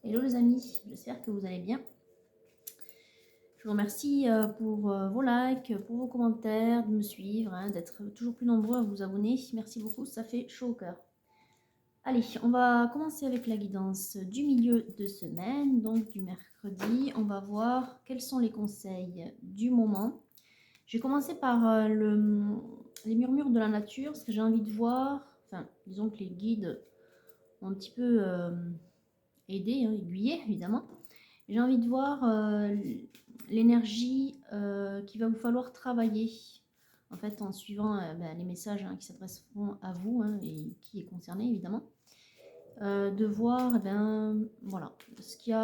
Hello les amis, j'espère que vous allez bien. Je vous remercie pour vos likes, pour vos commentaires, de me suivre, hein, d'être toujours plus nombreux à vous abonner. Merci beaucoup, ça fait chaud au cœur. Allez, on va commencer avec la guidance du milieu de semaine, donc du mercredi. On va voir quels sont les conseils du moment. Je vais commencer par les murmures de la nature, ce que j'ai envie de voir. Enfin, disons que les guides ont un petit peu aidé, hein, aiguillé évidemment. J'ai envie de voir l'énergie qu'il va vous falloir travailler, en fait, en suivant les messages qui s'adresseront à vous et qui est concerné, évidemment. De voir, voilà, ce qu'il y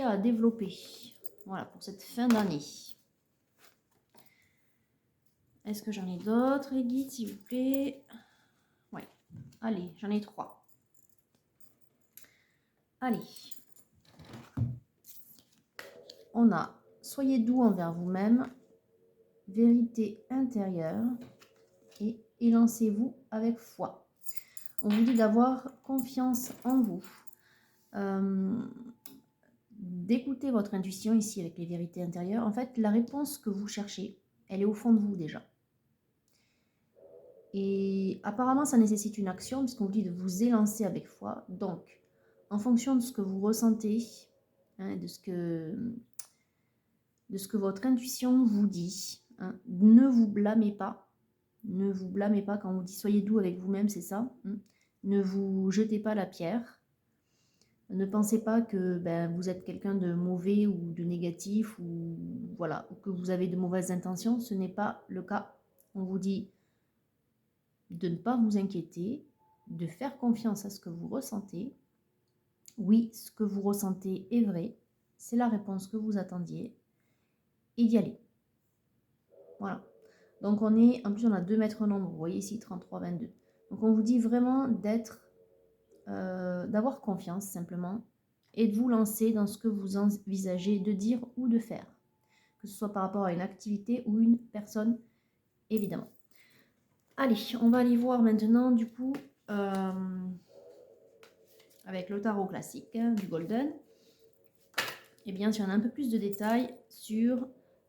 a à développer, voilà, pour cette fin d'année. Est-ce que j'en ai d'autres, les guides, s'il vous plaît? Oui, allez, j'en ai 3. Allez. On a « Soyez doux envers vous-même », « Vérité intérieure » et « Élancez-vous avec foi ». On vous dit d'avoir confiance en vous, d'écouter votre intuition ici avec les vérités intérieures. En fait, la réponse que vous cherchez, elle est au fond de vous déjà. Et apparemment, ça nécessite une action puisqu'on vous dit de vous élancer avec foi. Donc, en fonction de ce que vous ressentez, de ce que votre intuition vous dit, ne vous blâmez pas. Ne vous blâmez pas quand on vous dit soyez doux avec vous-même, c'est ça. Ne vous jetez pas la pierre. Ne pensez pas que vous êtes quelqu'un de mauvais ou de négatif ou voilà, ou que vous avez de mauvaises intentions. Ce n'est pas le cas. On vous dit de ne pas vous inquiéter, de faire confiance à ce que vous ressentez. Oui, ce que vous ressentez est vrai. C'est la réponse que vous attendiez. Et d'y aller. Voilà. Donc on est, en plus on a 2 mètres nombre, vous voyez ici 33, 22. Donc on vous dit vraiment d'avoir confiance simplement et de vous lancer dans ce que vous envisagez de dire ou de faire. Que ce soit par rapport à une activité ou une personne, évidemment. Allez, on va aller voir maintenant du coup avec le tarot classique du Golden. Et bien sûr on a un peu plus de détails sur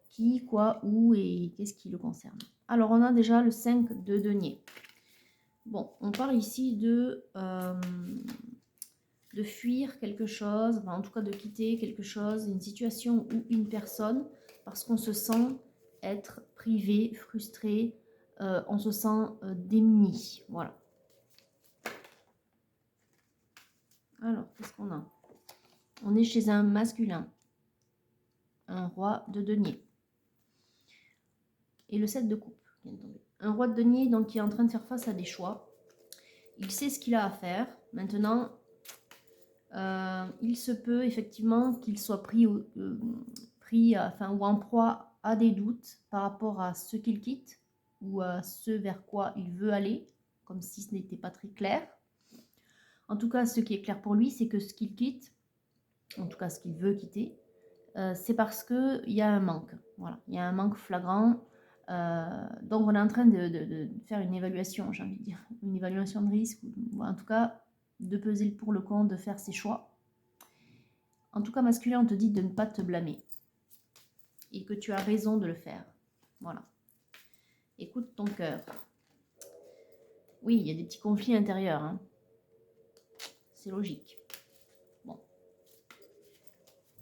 qui, quoi, où et qu'est-ce qui le concerne. Alors on a déjà le 5 de denier. Bon, on parle ici de fuir quelque chose, enfin, en tout cas de quitter quelque chose, une situation ou une personne, parce qu'on se sent être privé, frustré, on se sent démuni. Voilà. Alors, qu'est-ce qu'on a? On est chez un masculin, un roi de denier. Et le 7 de coupe vient de tomber. Un roi de denier donc, qui est en train de faire face à des choix. Il sait ce qu'il a à faire. Maintenant, il se peut effectivement qu'il soit pris ou en proie à des doutes par rapport à ce qu'il quitte ou à ce vers quoi il veut aller, comme si ce n'était pas très clair. En tout cas, ce qui est clair pour lui, c'est que ce qu'il quitte, en tout cas ce qu'il veut quitter, c'est parce qu'il y a un manque. Voilà, il y a un manque flagrant. Donc on est en train de faire une évaluation, j'ai envie de dire, une évaluation de risque, ou en tout cas de peser le pour le contre, de faire ses choix. En tout cas, masculin, on te dit de ne pas te blâmer et que tu as raison de le faire. Voilà. Écoute ton cœur. Oui, il y a des petits conflits intérieurs. Hein. C'est logique. Bon.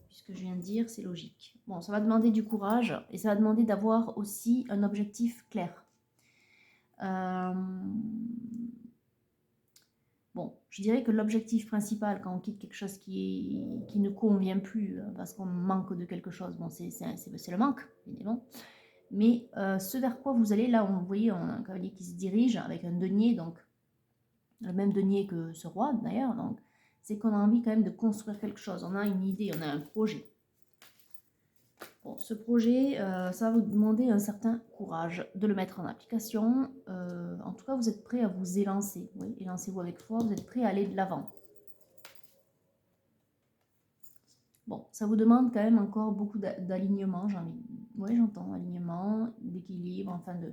Puisque je viens de dire, c'est logique. Bon, ça va demander du courage et ça va demander d'avoir aussi un objectif clair. Bon, je dirais que l'objectif principal quand on quitte quelque chose qui ne convient plus parce qu'on manque de quelque chose, bon, c'est le manque, évidemment. Mais ce vers quoi vous allez, là, vous voyez, on a un cavalier qui se dirige avec un denier, donc le même denier que ce roi d'ailleurs, donc c'est qu'on a envie quand même de construire quelque chose, on a une idée, on a un projet. Bon, ce projet, ça va vous demander un certain courage de le mettre en application. En tout cas, vous êtes prêt à vous élancer. Oui, élancez-vous avec foi, vous êtes prêt à aller de l'avant. Bon, ça vous demande quand même encore beaucoup d'alignement, oui, j'entends, alignement, d'équilibre, enfin de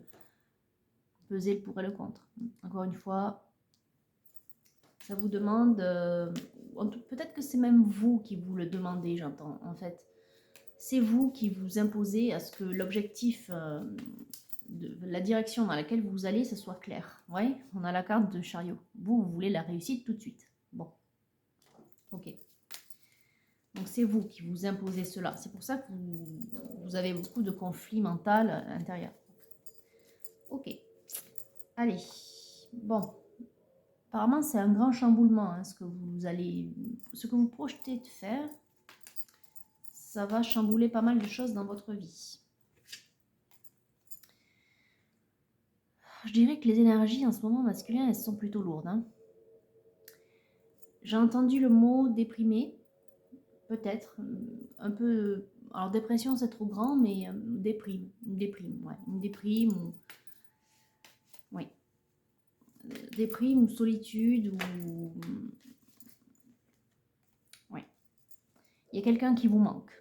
peser le pour et le contre. Encore une fois, ça vous demande, peut-être que c'est même vous qui vous le demandez, j'entends, en fait. C'est vous qui vous imposez à ce que l'objectif, de la direction dans laquelle vous allez, ce soit clair. Ouais, on a la carte de chariot. Vous, vous voulez la réussite tout de suite. Bon, ok. Donc c'est vous qui vous imposez cela. C'est pour ça que vous avez beaucoup de conflits mentaux intérieurs. Ok. Allez. Bon. Apparemment, c'est un grand chamboulement, hein, ce que vous projetez de faire. Ça va chambouler pas mal de choses dans votre vie. Je dirais que les énergies en ce moment masculines, elles sont plutôt lourdes. Hein. J'ai entendu le mot déprimé, peut-être, un peu. Alors dépression c'est trop grand, mais déprime, ouais, une déprime ou, oui, déprime ou solitude ou, oui, il y a quelqu'un qui vous manque.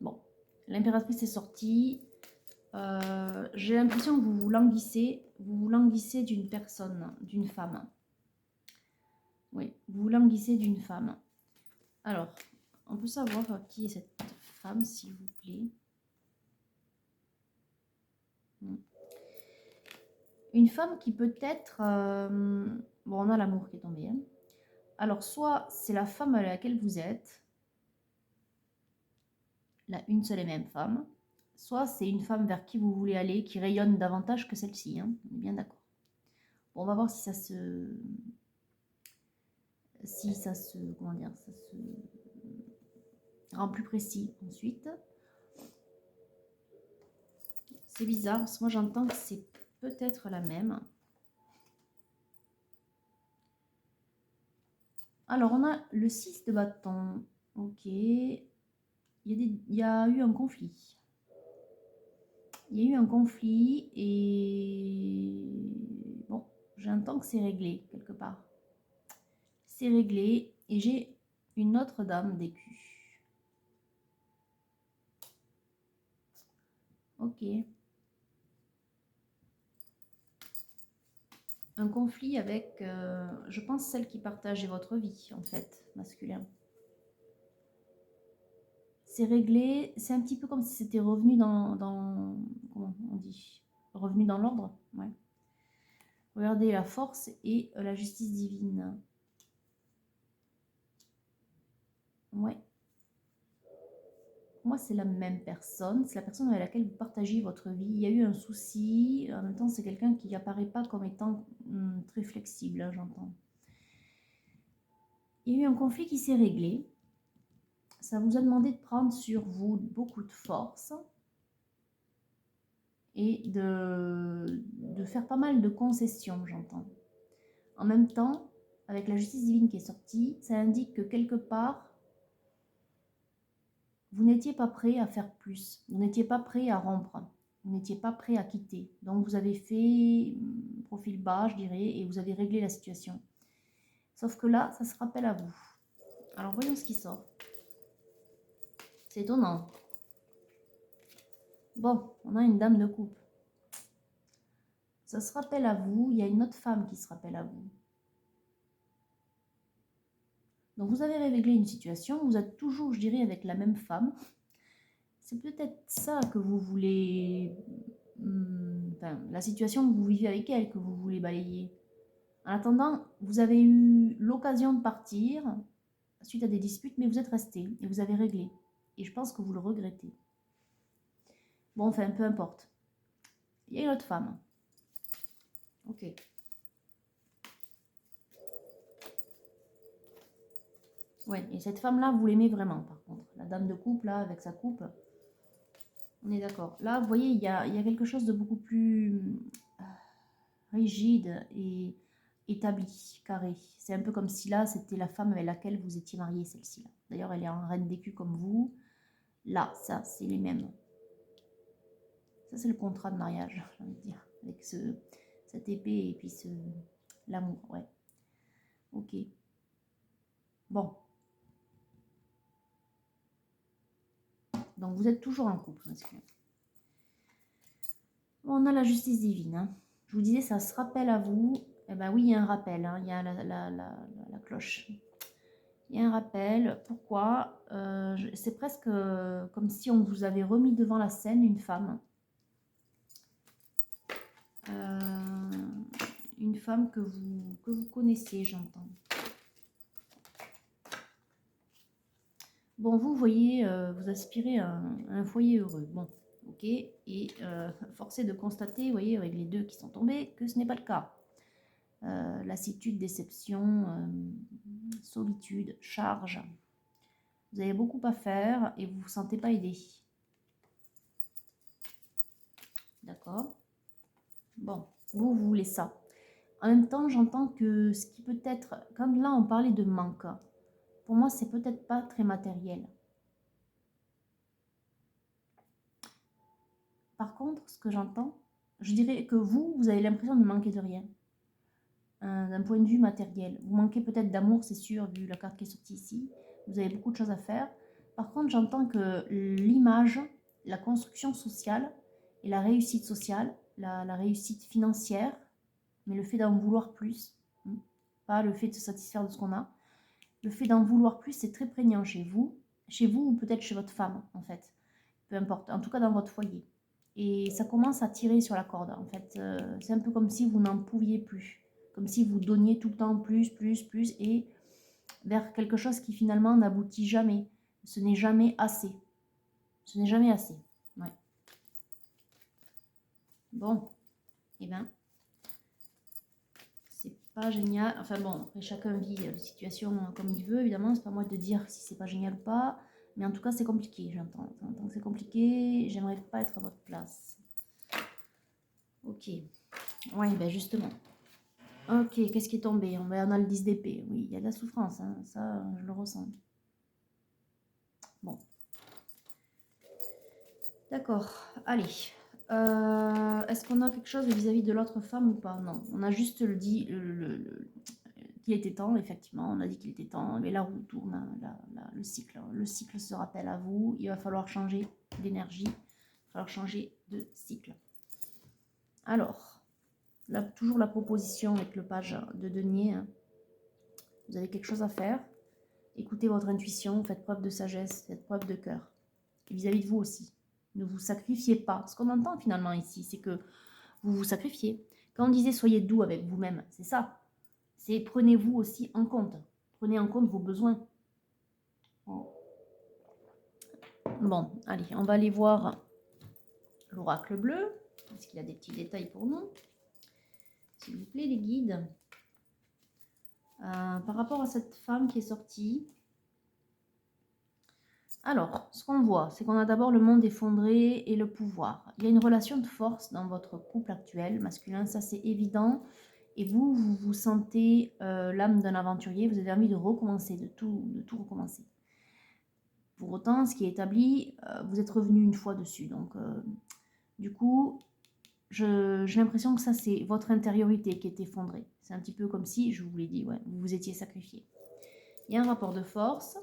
Bon, l'impératrice est sortie. J'ai l'impression que vous vous languissez d'une personne, d'une femme. Oui, vous languissez d'une femme. Alors, on peut savoir qui est cette femme, s'il vous plaît. Une femme qui peut être... bon, on a l'amour qui est tombé. Hein. Alors, soit c'est la femme à laquelle vous êtes, une seule et même femme, soit c'est une femme vers qui vous voulez aller, qui rayonne davantage que celle-ci. Hein. On est bien d'accord. Bon, on va voir si ça se... Comment dire, ça se rend plus précis ensuite. C'est bizarre, parce que moi j'entends que c'est peut-être la même. Alors on a le 6 de bâton. Ok. Il y a eu un conflit. Il y a eu un conflit et... Bon, j'entends que c'est réglé quelque part. C'est réglé et j'ai une autre dame d'écu. Ok. Un conflit avec, je pense, celle qui partageait votre vie, en fait, masculin. C'est réglé, c'est un petit peu comme si c'était revenu dans comment on dit, revenu dans l'ordre, ouais. Regardez la force et la justice divine. Ouais. Moi, c'est la même personne, c'est la personne avec laquelle vous partagez votre vie. Il y a eu un souci, en même temps, c'est quelqu'un qui n'apparaît pas comme étant très flexible, hein, j'entends. Il y a eu un conflit qui s'est réglé. Ça vous a demandé de prendre sur vous beaucoup de force et de faire pas mal de concessions, j'entends. En même temps, avec la justice divine qui est sortie, ça indique que quelque part, vous n'étiez pas prêt à faire plus. Vous n'étiez pas prêt à rompre. Vous n'étiez pas prêt à quitter. Donc vous avez fait profil bas, je dirais, et vous avez réglé la situation. Sauf que là, ça se rappelle à vous. Alors voyons ce qui sort. C'est étonnant. Bon, on a une dame de coupe. Ça se rappelle à vous. Il y a une autre femme qui se rappelle à vous. Donc vous avez réglé une situation. Vous êtes toujours, je dirais, avec la même femme. C'est peut-être ça que vous voulez... Enfin, la situation que vous vivez avec elle, que vous voulez balayer. En attendant, vous avez eu l'occasion de partir suite à des disputes, mais vous êtes resté et vous avez réglé. Et je pense que vous le regrettez. Bon, enfin, peu importe. Il y a une autre femme. Ok. Ouais, et cette femme-là, vous l'aimez vraiment, par contre. La dame de coupe, là, avec sa coupe. On est d'accord. Là, vous voyez, il y a quelque chose de beaucoup plus rigide et établi, carré. C'est un peu comme si là, c'était la femme avec laquelle vous étiez marié, celle-ci. D'ailleurs, elle est en reine d'écu comme vous. Là, ça, c'est les mêmes. Ça, c'est le contrat de mariage, j'ai envie de dire. Avec cette épée et puis l'amour, ouais. Ok. Bon. Donc, vous êtes toujours en couple, masculin. Bon, on a la justice divine. Hein. Je vous disais, ça se rappelle à vous. Eh bien oui, il y a un rappel. Hein. Il y a la cloche. Il y a un rappel. Pourquoi c'est presque comme si on vous avait remis devant la scène une femme. Une femme que vous connaissez, j'entends. Bon, vous voyez, vous aspirez à un foyer heureux. Bon, ok. Et forcé de constater, vous voyez, avec les deux qui sont tombés, que ce n'est pas le cas. Lassitude, déception, solitude, charge. Vous avez beaucoup à faire et vous ne vous sentez pas aidé. D'accord? Bon, vous voulez ça. En même temps, j'entends que ce qui peut être... Quand là, on parlait de manque, pour moi, c'est peut-être pas très matériel. Par contre, ce que j'entends, je dirais que vous avez l'impression de manquer de rien. D'un point de vue matériel. Vous manquez peut-être d'amour, c'est sûr, vu la carte qui est sortie ici. Vous avez beaucoup de choses à faire. Par contre, j'entends que l'image, la construction sociale et la réussite sociale, la réussite financière, mais le fait d'en vouloir plus, pas le fait de se satisfaire de ce qu'on a, le fait d'en vouloir plus, c'est très prégnant chez vous ou peut-être chez votre femme, en fait. Peu importe, en tout cas dans votre foyer. Et ça commence à tirer sur la corde, en fait. C'est un peu comme si vous n'en pouviez plus. Comme si vous donniez tout le temps plus, et vers quelque chose qui finalement n'aboutit jamais. Ce n'est jamais assez. Ce n'est jamais assez. Ouais. Bon, eh bien, c'est pas génial. Enfin bon, après chacun vit la situation comme il veut, évidemment. C'est pas moi de dire si c'est pas génial ou pas. Mais en tout cas, c'est compliqué, j'entends. J'entends que c'est compliqué. J'aimerais pas être à votre place. Ok. Ouais, ben justement. Ok, qu'est-ce qui est tombé? On a le 10 d'épée. Oui, il y a de la souffrance, hein. Ça, je le ressens. Bon. D'accord, allez. Est-ce qu'on a quelque chose vis-à-vis de l'autre femme ou pas? Non, on a juste le dit qu'il était temps, effectivement. On a dit qu'il était temps. Mais la roue tourne, hein, le cycle. Le cycle se rappelle à vous. Il va falloir changer d'énergie. Il va falloir changer de cycle. Alors, là, toujours la proposition avec le page de denier. Hein. Vous avez quelque chose à faire. Écoutez votre intuition, faites preuve de sagesse, faites preuve de cœur. Et vis-à-vis de vous aussi. Ne vous sacrifiez pas. Ce qu'on entend finalement ici, c'est que vous vous sacrifiez. Quand on disait soyez doux avec vous-même, c'est ça. C'est prenez-vous aussi en compte. Prenez en compte vos besoins. Bon, allez, on va aller voir l'oracle bleu. Est-ce qu'il a des petits détails pour nous? S'il vous plaît, les guides. Par rapport à cette femme qui est sortie, alors, ce qu'on voit, c'est qu'on a d'abord le monde effondré et le pouvoir. Il y a une relation de force dans votre couple actuel, masculin, ça c'est évident. Et vous vous sentez l'âme d'un aventurier, vous avez envie de recommencer, de tout recommencer. Pour autant, ce qui est établi, vous êtes revenu une fois dessus. Donc, du coup, j'ai l'impression que ça, c'est votre intériorité qui est effondrée. C'est un petit peu comme si, je vous l'ai dit, ouais, vous vous étiez sacrifié. Il y a un rapport de force.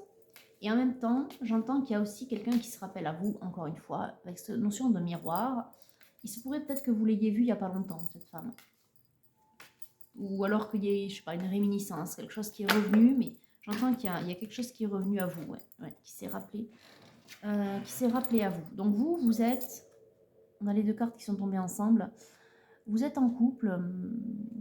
Et en même temps, j'entends qu'il y a aussi quelqu'un qui se rappelle à vous, encore une fois, avec cette notion de miroir. Il se pourrait peut-être que vous l'ayez vue il n'y a pas longtemps, cette femme. Ou alors qu'il y ait, je sais pas, une réminiscence, quelque chose qui est revenu, mais j'entends qu'il y a quelque chose qui est revenu à vous, qui s'est rappelé à vous. Donc vous êtes, on a les deux cartes qui sont tombées ensemble, vous êtes en couple,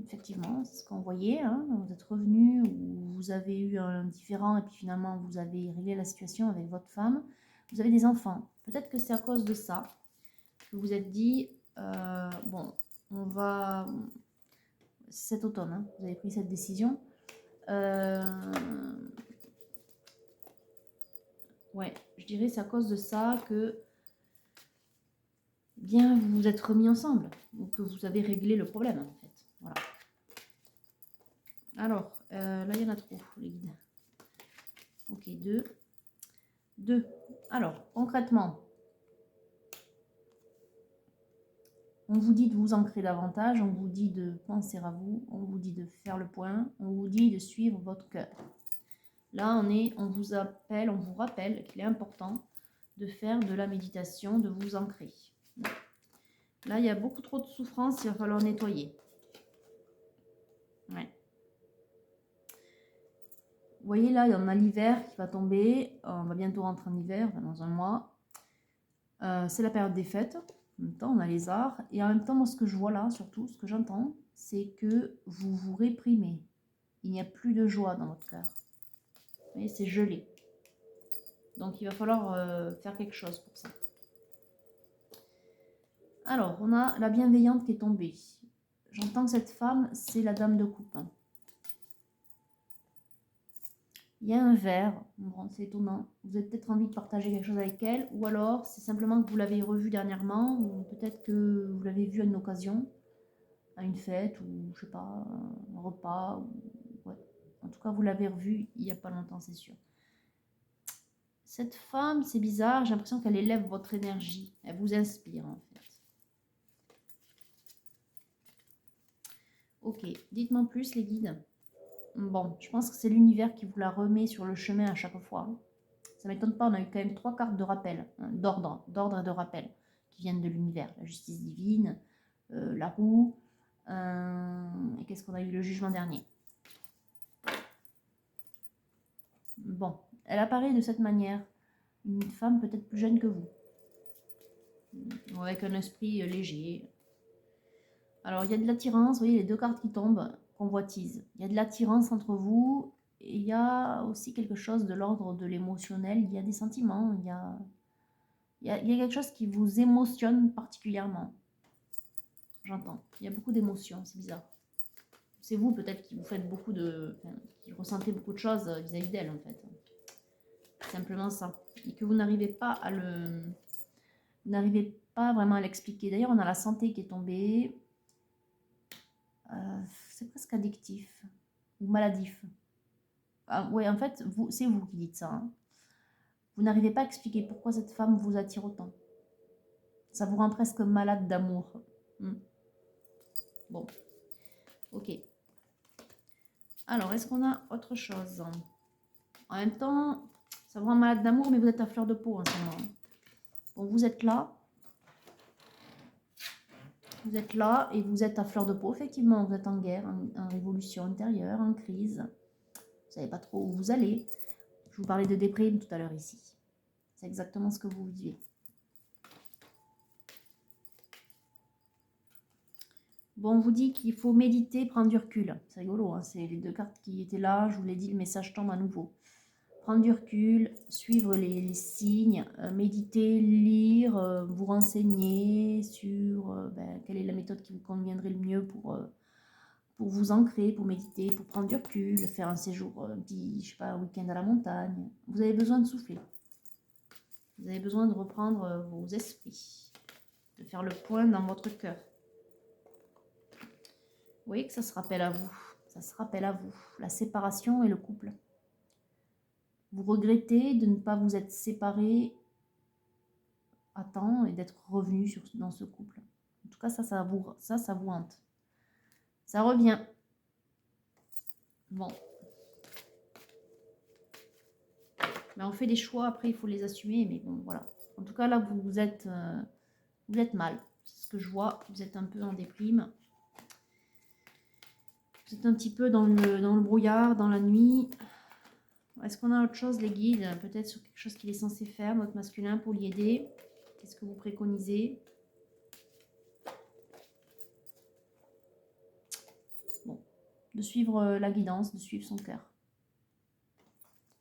effectivement, c'est ce qu'on voyait, hein, vous êtes revenu, ou vous avez eu un différend, et puis finalement vous avez réglé la situation avec votre femme, vous avez des enfants. Peut-être que c'est à cause de ça que vous êtes dit, bon, on va... Cet automne, hein, vous avez pris cette décision. Ouais, je dirais c'est à cause de ça que bien vous vous êtes remis ensemble, ou que vous avez réglé le problème en fait. Voilà. Alors, là il y en a trop, les guides. Ok, deux. Alors, concrètement, on vous dit de vous ancrer davantage, on vous dit de penser à vous, on vous dit de faire le point, on vous dit de suivre votre cœur. Là, on vous appelle, on vous rappelle qu'il est important de faire de la méditation, de vous ancrer. Là, il y a beaucoup trop de souffrance, il va falloir nettoyer. Ouais. voyez là, il y en a l'hiver qui va tomber. On va bientôt rentrer en hiver, dans un mois. C'est la période des fêtes. En même temps, on a les arts. Et en même temps, moi, ce que je vois là, surtout, ce que j'entends, c'est que vous vous réprimez. Il n'y a plus de joie dans votre cœur. Vous voyez, c'est gelé. Donc, il va falloir faire quelque chose pour ça. Alors, on a la bienveillante qui est tombée. J'entends que cette femme, c'est la dame de coupe. Il y a un verre, bon, c'est étonnant. Vous avez peut-être envie de partager quelque chose avec elle, ou alors c'est simplement que vous l'avez revue dernièrement, ou peut-être que vous l'avez vue à une occasion, à une fête, ou je sais pas, un repas, ou... ouais. En tout cas, vous l'avez revue il n'y a pas longtemps, c'est sûr. Cette femme, c'est bizarre, j'ai l'impression qu'elle élève votre énergie, elle vous inspire en fait. Ok, dites-moi plus les guides. Bon, je pense que c'est l'univers qui vous la remet sur le chemin à chaque fois. Ça ne m'étonne pas, on a eu quand même 3 cartes de rappel, hein, d'ordre et de rappel, qui viennent de l'univers. La justice divine, la roue, et qu'est-ce qu'on a eu, le jugement dernier. Bon, elle apparaît de cette manière, une femme peut-être plus jeune que vous, avec un esprit léger. Alors, il y a de l'attirance, vous voyez les 2 cartes qui tombent, convoitise. Il y a de l'attirance entre vous, et il y a aussi quelque chose de l'ordre de l'émotionnel, il y a des sentiments, il y a quelque chose qui vous émotionne particulièrement. J'entends. Il y a beaucoup d'émotions, c'est bizarre. C'est vous peut-être qui vous faites beaucoup de... Enfin, qui ressentez beaucoup de choses vis-à-vis d'elle en fait. Simplement ça. Et que vous n'arrivez pas à le... Vous n'arrivez pas vraiment à l'expliquer. D'ailleurs, on a la santé qui est tombée. C'est presque addictif. Ou maladif. Ah, ouais, en fait, c'est vous qui dites ça. Hein. Vous n'arrivez pas à expliquer pourquoi cette femme vous attire autant. Ça vous rend presque malade d'amour. Bon. Ok. Alors, est-ce qu'on a autre chose? En même temps, ça vous rend malade d'amour, mais vous êtes à fleur de peau en ce moment. Bon, vous êtes là. Vous êtes là et vous êtes à fleur de peau. Effectivement, vous êtes en guerre, en révolution intérieure, en crise. Vous ne savez pas trop où vous allez. Je vous parlais de déprime tout à l'heure ici. C'est exactement ce que vous vivez. Bon, on vous dit qu'il faut méditer, prendre du recul. C'est rigolo, hein, c'est les 2 cartes qui étaient là. Je vous l'ai dit, le message tombe à nouveau. Prendre du recul, suivre les signes, méditer, lire, vous renseigner sur quelle est la méthode qui vous conviendrait le mieux pour vous ancrer, pour méditer, pour prendre du recul, faire un séjour, je sais pas, un week-end à la montagne. Vous avez besoin de souffler. Vous avez besoin de reprendre vos esprits, de faire le point dans votre cœur. Vous voyez que ça se rappelle à vous. Ça se rappelle à vous. La séparation et le couple. Vous regrettez de ne pas vous être séparés à temps et d'être revenu dans ce couple. En tout cas, ça vous hante. Ça revient. Bon. Mais on fait des choix, après il faut les assumer, mais bon, voilà. En tout cas, là, vous êtes mal. C'est ce que je vois. Vous êtes un peu en déprime. Vous êtes un petit peu dans le brouillard, dans la nuit. Est-ce qu'on a autre chose, les guides? Peut-être sur quelque chose qu'il est censé faire, notre masculin, pour l'y aider. Qu'est-ce que vous préconisez? Bon. De suivre la guidance, de suivre son cœur.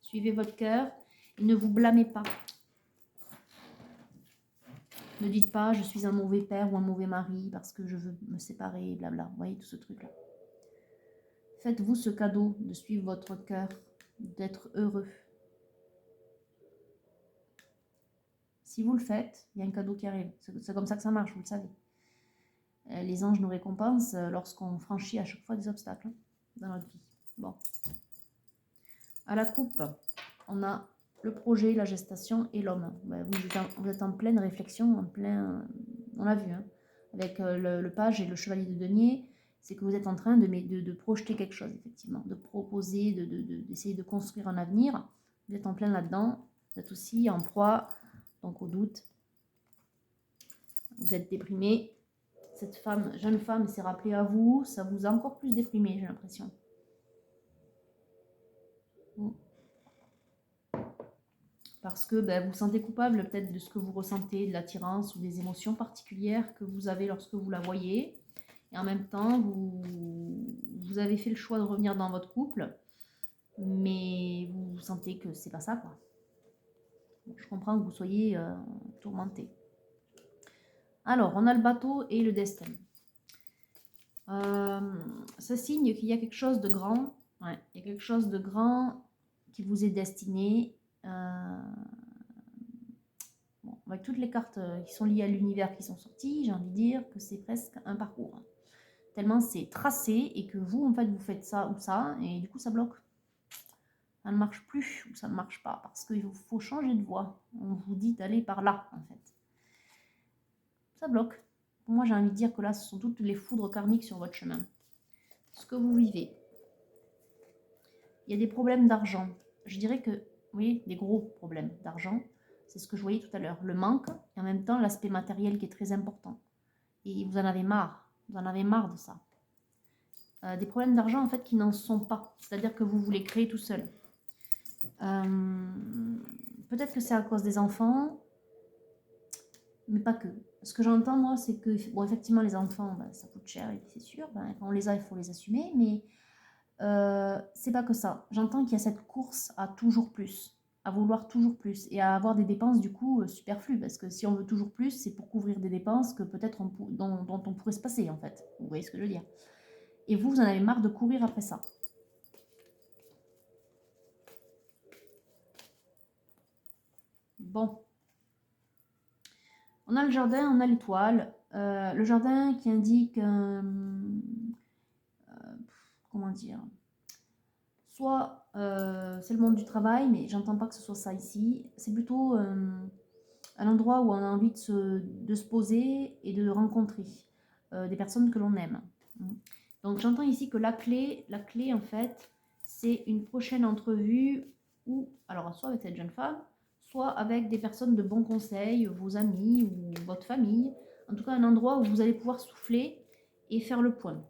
Suivez votre cœur et ne vous blâmez pas. Ne dites pas, je suis un mauvais père ou un mauvais mari parce que je veux me séparer, blabla. Vous voyez tout ce truc-là. Faites-vous ce cadeau de suivre votre cœur, d'être heureux. Si vous le faites, il y a un cadeau qui arrive. C'est comme ça que ça marche, vous le savez. Les anges nous récompensent lorsqu'on franchit à chaque fois des obstacles dans notre vie. Bon. À la coupe, on a le projet, la gestation et l'homme. Vous êtes en pleine réflexion, en plein... On l'a vu, hein, avec le page et le chevalier de denier. C'est que vous êtes en train de projeter quelque chose, effectivement. De proposer, d'essayer de construire un avenir. Vous êtes en plein là-dedans. Vous êtes aussi en proie, donc au doute. Vous êtes déprimé. Cette femme, jeune femme s'est rappelée à vous. Ça vous a encore plus déprimé, j'ai l'impression. parce que ben, vous vous sentez coupable peut-être de ce que vous ressentez, de l'attirance ou des émotions particulières que vous avez lorsque vous la voyez. Et en même temps, vous avez fait le choix de revenir dans votre couple, mais vous sentez que c'est pas ça, quoi. Donc, je comprends que vous soyez tourmenté. Alors, on a le bateau et le destin. Ça signe qu'il y a quelque chose de grand. Ouais, il y a quelque chose de grand qui vous est destiné. Bon, avec toutes les cartes qui sont liées à l'univers qui sont sorties, j'ai envie de dire que c'est presque un parcours. Tellement c'est tracé et que vous, en fait, vous faites ça ou ça, et du coup, ça bloque. Ça ne marche plus ou ça ne marche pas parce qu'il faut changer de voie. On vous dit d'aller par là, en fait. Ça bloque. Pour moi, j'ai envie de dire que là, ce sont toutes les foudres karmiques sur votre chemin. Ce que vous vivez. Il y a des problèmes d'argent. Je dirais que, oui, des gros problèmes d'argent. C'est ce que je voyais tout à l'heure. Le manque et en même temps l'aspect matériel qui est très important. Et vous en avez marre. Vous en avez marre de ça. Des problèmes d'argent en fait qui n'en sont pas. C'est-à-dire que vous voulez créer tout seul. Peut-être que c'est à cause des enfants, mais pas que. Ce que j'entends moi, c'est que, bon, effectivement, les enfants, ben, ça coûte cher, et c'est sûr. Ben, quand on les a, il faut les assumer, mais c'est pas que ça. J'entends qu'il y a cette course à toujours plus, à vouloir toujours plus et à avoir des dépenses du coup superflues parce que si on veut toujours plus, c'est pour couvrir des dépenses que peut-être dont on pourrait se passer en fait. Vous voyez ce que je veux dire? Et vous en avez marre de courir après ça. Bon. On a le jardin, on a l'étoile. Le jardin qui indique comment dire? Soit c'est le monde du travail, mais j'entends pas que ce soit ça ici. C'est plutôt un endroit où on a envie de se poser et de rencontrer des personnes que l'on aime. Donc j'entends ici que la clé en fait, c'est une prochaine entrevue ou alors soit avec cette jeune femme, soit avec des personnes de bons conseils, vos amis ou votre famille. En tout cas, un endroit où vous allez pouvoir souffler et faire le point.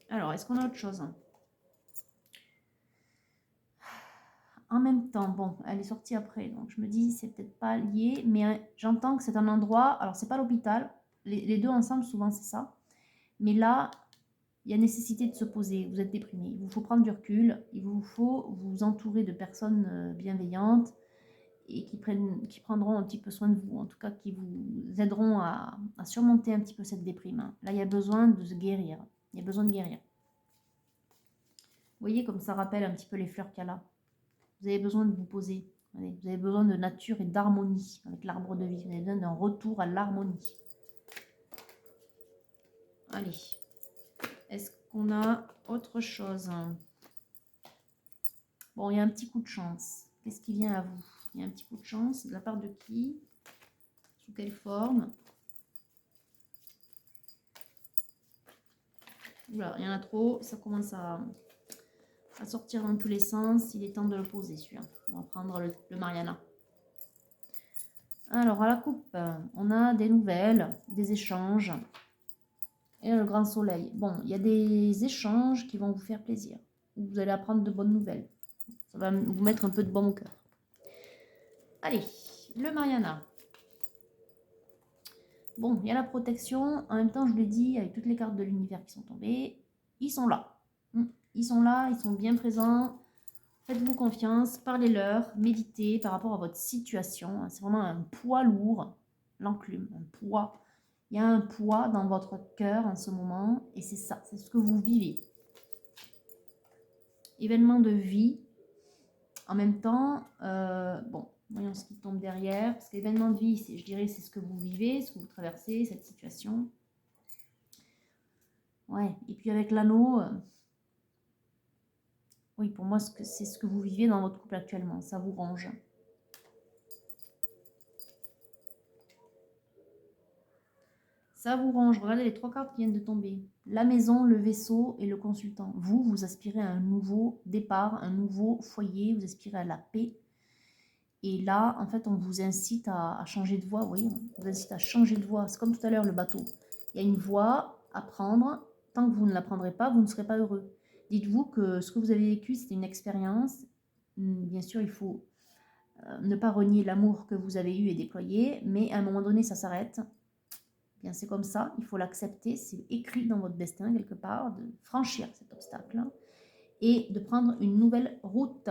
Alors, est-ce qu'on a autre chose? En même temps, bon, elle est sortie après, donc je me dis c'est peut-être pas lié, mais j'entends que c'est un endroit, alors c'est pas l'hôpital, les deux ensemble souvent c'est ça, mais là il y a nécessité de se poser, vous êtes déprimé, il vous faut prendre du recul, il vous faut vous entourer de personnes bienveillantes et qui prendront un petit peu soin de vous, en tout cas qui vous aideront à surmonter un petit peu cette déprime. Là il y a besoin de se guérir, il y a besoin de guérir. Vous voyez comme ça rappelle un petit peu les fleurs qu'elle a. Vous avez besoin de vous poser. Vous avez besoin de nature et d'harmonie avec l'arbre de vie. Vous avez besoin d'un retour à l'harmonie. Allez. Est-ce qu'on a autre chose? Bon, il y a un petit coup de chance. Qu'est-ce qui vient à vous? Il y a un petit coup de chance. De la part de qui? Sous quelle forme? Oula, il y en a trop. Ça commence à sortir dans tous les sens. Il est temps de le poser, celui-là. On va prendre le Mariana. Alors, à la coupe, on a des nouvelles, des échanges. Et le grand soleil. Bon, il y a des échanges qui vont vous faire plaisir. Vous allez apprendre de bonnes nouvelles. Ça va vous mettre un peu de baume au cœur. Allez, le Mariana. Bon, il y a la protection. En même temps, je l'ai dit, avec toutes les cartes de l'univers qui sont tombées, ils sont là. Ils sont là, ils sont bien présents. Faites-vous confiance, parlez-leur, méditez par rapport à votre situation. C'est vraiment un poids lourd, l'enclume, un poids. Il y a un poids dans votre cœur en ce moment et c'est ça, c'est ce que vous vivez. Événement de vie. En même temps, bon, voyons ce qui tombe derrière. Parce que l'événement de vie, je dirais, c'est ce que vous vivez, ce que vous traversez, cette situation. Ouais, et puis avec l'anneau, oui, pour moi, c'est ce que vous vivez dans votre couple actuellement. Ça vous ronge. Ça vous range. Regardez les 3 cartes qui viennent de tomber. La maison, le vaisseau et le consultant. Vous aspirez à un nouveau départ, un nouveau foyer. Vous aspirez à la paix. Et là, en fait, on vous incite à changer de voie. Vous voyez, on vous incite à changer de voie. C'est comme tout à l'heure, le bateau. Il y a une voie à prendre. Tant que vous ne la prendrez pas, vous ne serez pas heureux. Dites-vous que ce que vous avez vécu, c'était une expérience. Bien sûr, il faut ne pas renier l'amour que vous avez eu et déployé, mais à un moment donné, ça s'arrête. Bien, c'est comme ça, il faut l'accepter, c'est écrit dans votre destin quelque part, de franchir cet obstacle et de prendre une nouvelle route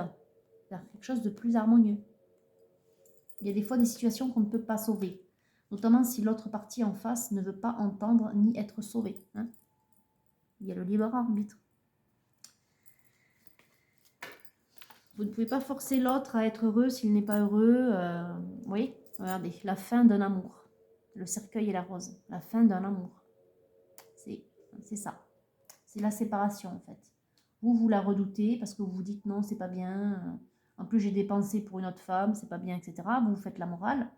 vers quelque chose de plus harmonieux. Il y a des fois des situations qu'on ne peut pas sauver, notamment si l'autre partie en face ne veut pas entendre ni être sauvée. Il y a le libre arbitre. Vous ne pouvez pas forcer l'autre à être heureux s'il n'est pas heureux. Oui, regardez, la fin d'un amour. Le cercueil et la rose. La fin d'un amour. C'est ça. C'est la séparation en fait. Vous la redoutez parce que vous vous dites non, c'est pas bien. En plus, j'ai dépensé pour une autre femme, c'est pas bien, etc. Vous faites la morale.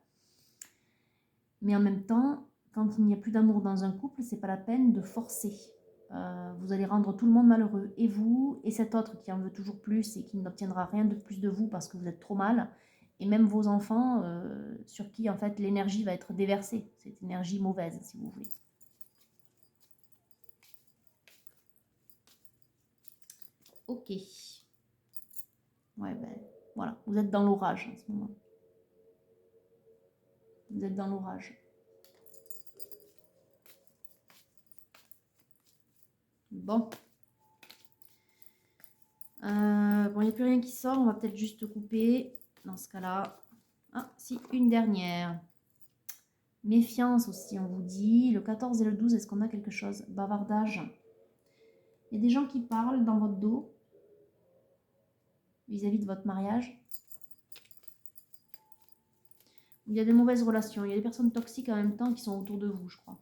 Mais en même temps, quand il n'y a plus d'amour dans un couple, c'est pas la peine de forcer. Vous allez rendre tout le monde malheureux. Et vous, et cet autre qui en veut toujours plus et qui n'obtiendra rien de plus de vous parce que vous êtes trop mal. Et même vos enfants, sur qui en fait l'énergie va être déversée. Cette énergie mauvaise, si vous voulez. Ok. Ouais, ben voilà, vous êtes dans l'orage en ce moment. Vous êtes dans l'orage. Bon. Bon, il n'y a plus rien qui sort. On va peut-être juste couper. Dans ce cas-là. Ah, si, une dernière. Méfiance aussi, on vous dit. Le 14 et le 12, est-ce qu'on a quelque chose? Bavardage. Il y a des gens qui parlent dans votre dos vis-à-vis de votre mariage. Il y a des mauvaises relations. Il y a des personnes toxiques en même temps qui sont autour de vous, je crois.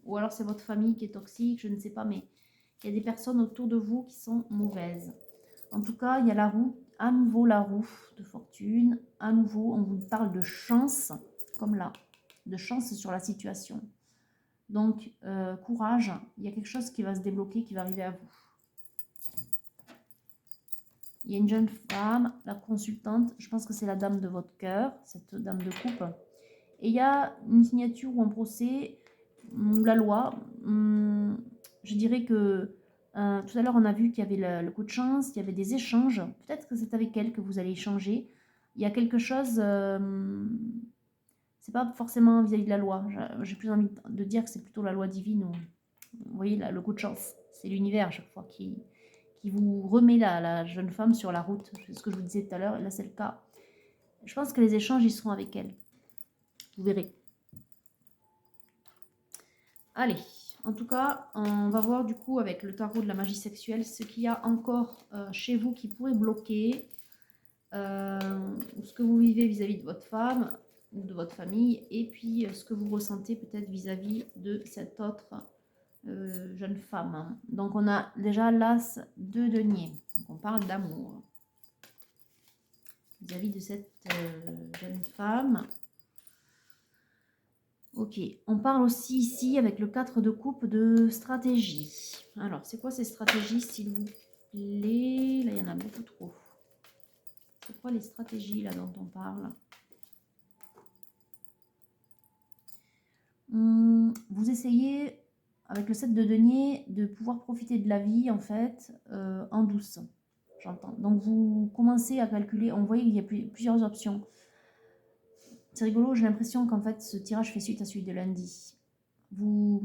Ou alors c'est votre famille qui est toxique, je ne sais pas, mais il y a des personnes autour de vous qui sont mauvaises. En tout cas, il y a la roue, à nouveau la roue de fortune. À nouveau, on vous parle de chance, comme là, de chance sur la situation. Donc, courage, il y a quelque chose qui va se débloquer, qui va arriver à vous. Il y a une jeune femme, la consultante, je pense que c'est la dame de votre cœur, cette dame de coupe. Et il y a une signature ou un procès, ou la loi. Je dirais que tout à l'heure, on a vu qu'il y avait le coup de chance, il y avait des échanges. Peut-être que c'est avec elle que vous allez échanger. Il y a quelque chose, c'est pas forcément vis-à-vis de la loi. J'ai plus envie de dire que c'est plutôt la loi divine. Vous voyez, là, le coup de chance, c'est l'univers à chaque fois qui vous remet la jeune femme sur la route. C'est ce que je vous disais tout à l'heure, là c'est le cas. Je pense que les échanges, ils seront avec elle. Vous verrez. Allez, en tout cas, on va voir du coup avec le tarot de la magie sexuelle ce qu'il y a encore chez vous qui pourrait bloquer ce que vous vivez vis-à-vis de votre femme ou de votre famille et puis ce que vous ressentez peut-être vis-à-vis de cette autre jeune femme. Donc on a déjà l'as de denier. Donc on parle d'amour vis-à-vis de cette jeune femme. Ok, on parle aussi ici avec le 4 de coupe de stratégie. Alors, c'est quoi ces stratégies, s'il vous plaît? Là, il y en a beaucoup trop. C'est quoi les stratégies là dont on parle? Vous essayez, avec le 7 de denier, de pouvoir profiter de la vie, en fait, en douce. J'entends. Donc, vous commencez à calculer. On voit qu'il y a plusieurs options. C'est rigolo, j'ai l'impression qu'en fait, ce tirage fait suite à celui de lundi. Vous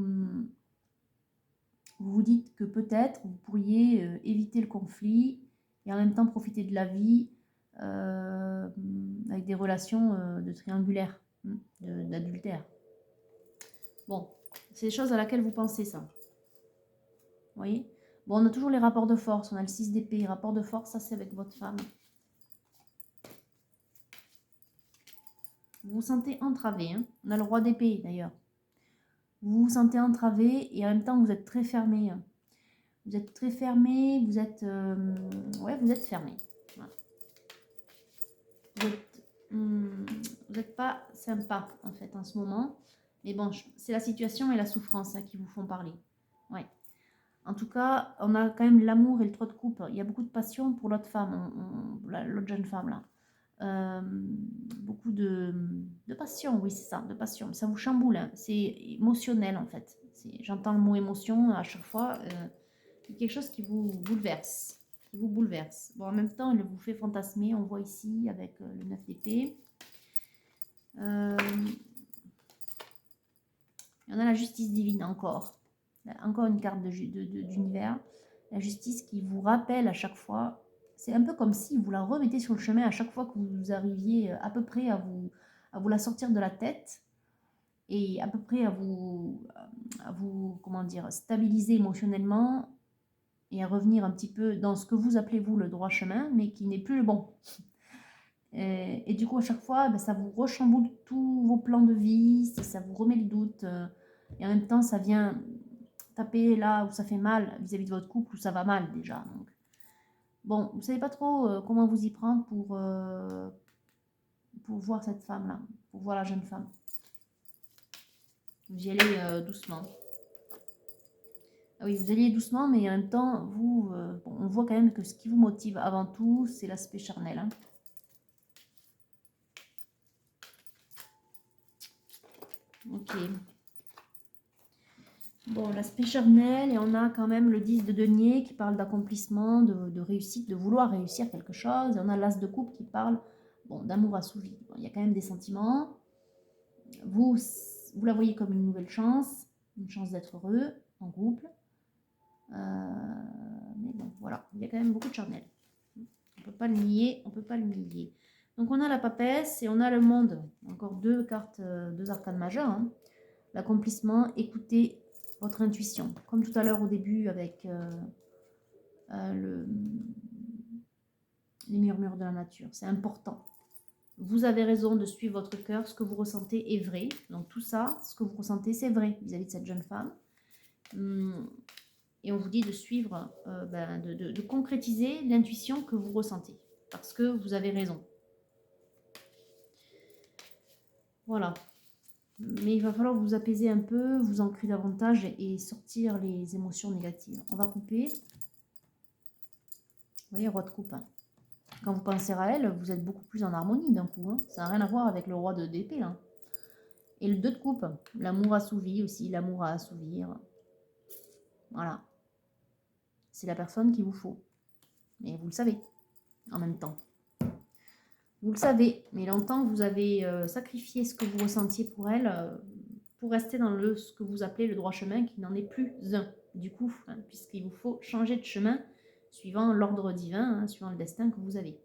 vous dites que peut-être vous pourriez éviter le conflit et en même temps profiter de la vie avec des relations de triangulaire, d'adultère. Bon, c'est des choses à laquelle vous pensez, ça. Vous voyez? Bon, on a toujours les rapports de force, on a le 6 d'épée, rapport de force, ça c'est avec votre femme. Vous vous sentez entravé, hein? On a le roi d'épée d'ailleurs. Vous vous sentez entravé et en même temps vous êtes très fermé. Vous êtes très fermé, vous êtes... ouais, vous êtes fermé. Voilà. Vous n'êtes pas sympa en fait en ce moment. Mais bon, c'est la situation et la souffrance qui vous font parler. Ouais. En tout cas, on a quand même l'amour et le 3 de coupe. Il y a beaucoup de passion pour l'autre femme, l'autre jeune femme là. Beaucoup de passion, oui c'est ça, de passion. Ça vous chamboule, hein. C'est émotionnel en fait. J'entends le mot émotion à chaque fois. Quelque chose qui vous bouleverse. qui vous bouleverse. Bon, en même temps, elle vous fait fantasmer, on voit ici avec le 9 d'épée. Il y en a la justice divine encore. Encore une carte d'univers. La justice qui vous rappelle à chaque fois. C'est un peu comme si vous la remettez sur le chemin à chaque fois que vous arriviez à peu près à vous la sortir de la tête. Et à peu près à vous comment dire, stabiliser émotionnellement et à revenir un petit peu dans ce que vous appelez vous le droit chemin, mais qui n'est plus le bon. Et du coup, à chaque fois, ben, ça vous rechamboule tous vos plans de vie, ça vous remet le doute. Et en même temps, ça vient taper là où ça fait mal vis-à-vis de votre couple, où ça va mal déjà. Donc, bon, vous ne savez pas trop comment vous y prendre pour voir cette femme-là, pour voir la jeune femme. Vous y allez doucement. Ah oui, vous alliez doucement, mais en même temps, vous, bon, on voit quand même que ce qui vous motive avant tout, c'est l'aspect charnel. Hein. Ok. Bon, l'aspect charnel, et on a quand même le 10 de denier qui parle d'accomplissement, de réussite, de vouloir réussir quelque chose. Et on a l'as de coupe qui parle bon, d'amour assouvi. Bon, il y a quand même des sentiments. Vous la voyez comme une nouvelle chance, une chance d'être heureux en couple. Mais bon, voilà, il y a quand même beaucoup de charnel. On peut pas le nier, on peut pas le nier. Donc on a la papesse et on a le monde. Encore deux cartes, deux arcanes majeures. Hein. L'accomplissement, écoutez votre intuition. Comme tout à l'heure au début avec les murmures de la nature. C'est important. Vous avez raison de suivre votre cœur. Ce que vous ressentez est vrai. Donc tout ça, ce que vous ressentez, c'est vrai vis-à-vis de cette jeune femme. Et on vous dit de suivre, de concrétiser l'intuition que vous ressentez. Parce que vous avez raison. Voilà. Mais il va falloir vous apaiser un peu, vous ancrer davantage et sortir les émotions négatives. On va couper. Vous voyez, roi de coupe. Hein. Quand vous pensez à elle, vous êtes beaucoup plus en harmonie d'un coup. Hein. Ça n'a rien à voir avec le roi d'épée. Là. Et le 2 de coupe, l'amour assouvi aussi, l'amour à assouvir. Voilà. C'est la personne qu'il vous faut. Et vous le savez, en même temps. Vous le savez, mais longtemps vous avez sacrifié ce que vous ressentiez pour elle pour rester dans ce que vous appelez le droit chemin qui n'en est plus un. Du coup, hein, puisqu'il vous faut changer de chemin suivant l'ordre divin, hein, suivant le destin que vous avez.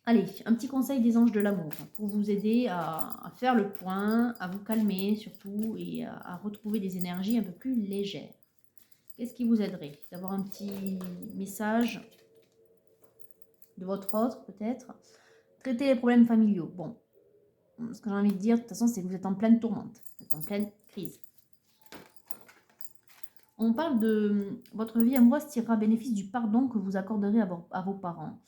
Allez, un petit conseil des anges de l'amour pour vous aider à faire le point, à vous calmer surtout et à retrouver des énergies un peu plus légères. Qu'est-ce qui vous aiderait? D'avoir un petit message de votre autre peut-être. Traiter les problèmes familiaux. Bon, ce que j'ai envie de dire, de toute façon, c'est que vous êtes en pleine tourmente. Vous êtes en pleine crise. On parle de votre vie amoureuse tirera bénéfice du pardon que vous accorderez à vos parents.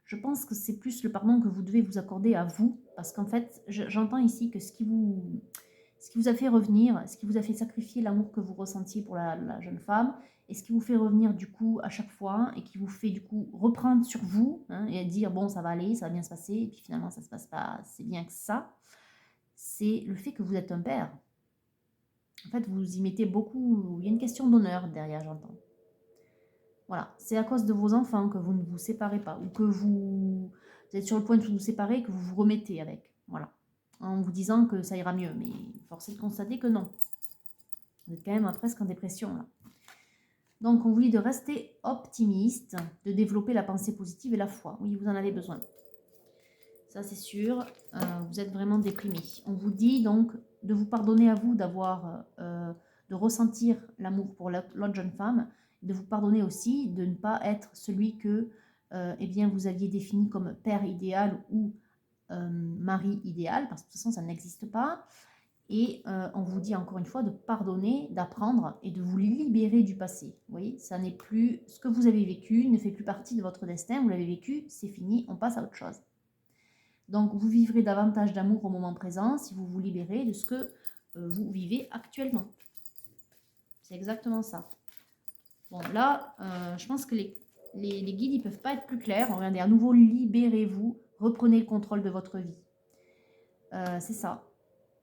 Je pense que c'est plus le pardon que vous devez vous accorder à vous. Parce qu'en fait, j'entends ici que ce qui vous a fait revenir, ce qui vous a fait sacrifier l'amour que vous ressentiez pour la jeune femme, et ce qui vous fait revenir du coup à chaque fois, et qui vous fait du coup reprendre sur vous, hein, et dire bon ça va aller, ça va bien se passer, et puis finalement ça se passe pas si bien que ça, c'est le fait que vous êtes un père. En fait vous y mettez beaucoup, il y a une question d'honneur derrière j'entends. Voilà, c'est à cause de vos enfants que vous ne vous séparez pas, ou que vous êtes sur le point de vous séparer, que vous vous remettez avec, voilà. En vous disant que ça ira mieux, mais force est de constater que non. Vous êtes quand même presque en dépression là. Donc on vous dit de rester optimiste, de développer la pensée positive et la foi. Oui, vous en avez besoin. Ça c'est sûr, vous êtes vraiment déprimé. On vous dit donc de vous pardonner à vous de ressentir l'amour pour l'autre jeune femme, de vous pardonner aussi de ne pas être celui que eh bien, vous aviez défini comme père idéal ou mari idéal, parce que de toute façon ça n'existe pas. Et on vous dit encore une fois de pardonner, d'apprendre et de vous libérer du passé. Vous voyez, ça n'est plus ce que vous avez vécu, ne fait plus partie de votre destin. Vous l'avez vécu, c'est fini, on passe à autre chose. Donc vous vivrez davantage d'amour au moment présent si vous vous libérez de ce que vous vivez actuellement. C'est exactement ça. Bon là, je pense que les guides ils peuvent pas être plus clairs. Regardez, à nouveau, libérez-vous, reprenez le contrôle de votre vie. C'est ça.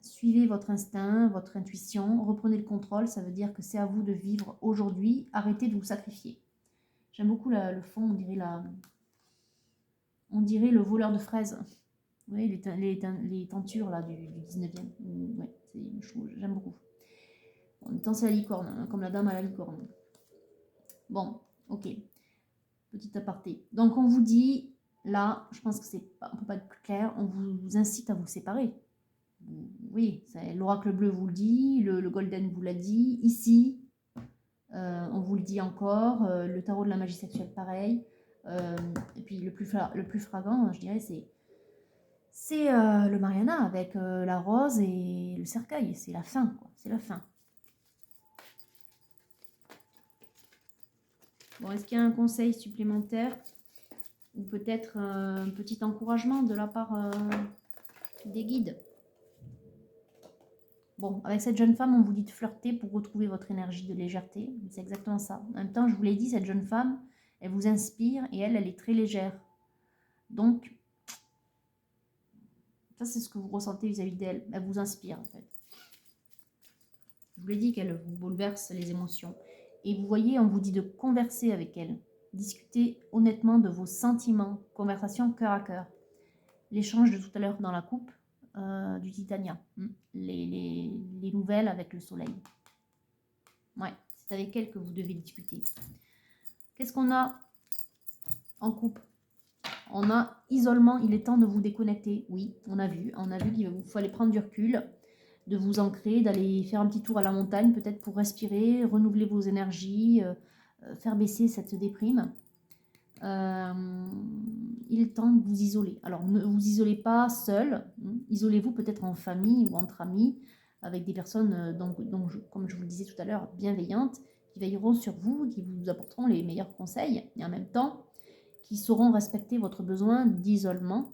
Suivez votre instinct, votre intuition, reprenez le contrôle, ça veut dire que c'est à vous de vivre aujourd'hui, arrêtez de vous sacrifier. J'aime beaucoup le fond, on dirait le voleur de fraises. Vous voyez, les tentures là, du 19e. Ouais, j'aime beaucoup. En même temps, c'est la licorne, hein, comme la dame à la licorne. Bon, ok. Petit aparté. Donc, on vous dit, là, je pense que on ne peut pas être plus clair, on vous incite à vous séparer. Oui, l'oracle bleu vous le dit, le golden vous l'a dit. Ici, on vous le dit encore. Le tarot de la magie sexuelle, pareil. Et puis, le plus flagrant, je dirais, c'est le Mariana avec la rose et le cercueil. C'est la fin, quoi. C'est la fin. Bon, est-ce qu'il y a un conseil supplémentaire ou peut-être un petit encouragement de la part des guides? Bon, avec cette jeune femme, on vous dit de flirter pour retrouver votre énergie de légèreté. C'est exactement ça. En même temps, je vous l'ai dit, cette jeune femme, elle vous inspire et elle est très légère. Donc, ça, c'est ce que vous ressentez vis-à-vis d'elle. Elle vous inspire, en fait. Je vous l'ai dit qu'elle vous bouleverse les émotions. Et vous voyez, on vous dit de converser avec elle. Discuter honnêtement de vos sentiments. Conversation cœur à cœur. L'échange de tout à l'heure dans la coupe du Titania. Les nouvelles avec le soleil. Ouais, c'est avec elle que vous devez discuter. Qu'est-ce qu'on a en coupe? On a isolement, il est temps de vous déconnecter. Oui, on a vu qu'il vous fallait prendre du recul, de vous ancrer, d'aller faire un petit tour à la montagne, peut-être pour respirer, renouveler vos énergies, faire baisser cette déprime. Il est temps de vous isoler. Alors, ne vous isolez pas seul, isolez-vous peut-être en famille ou entre amis, avec des personnes, comme je vous le disais tout à l'heure, bienveillantes, qui veilleront sur vous, qui vous apporteront les meilleurs conseils, et en même temps, qui sauront respecter votre besoin d'isolement,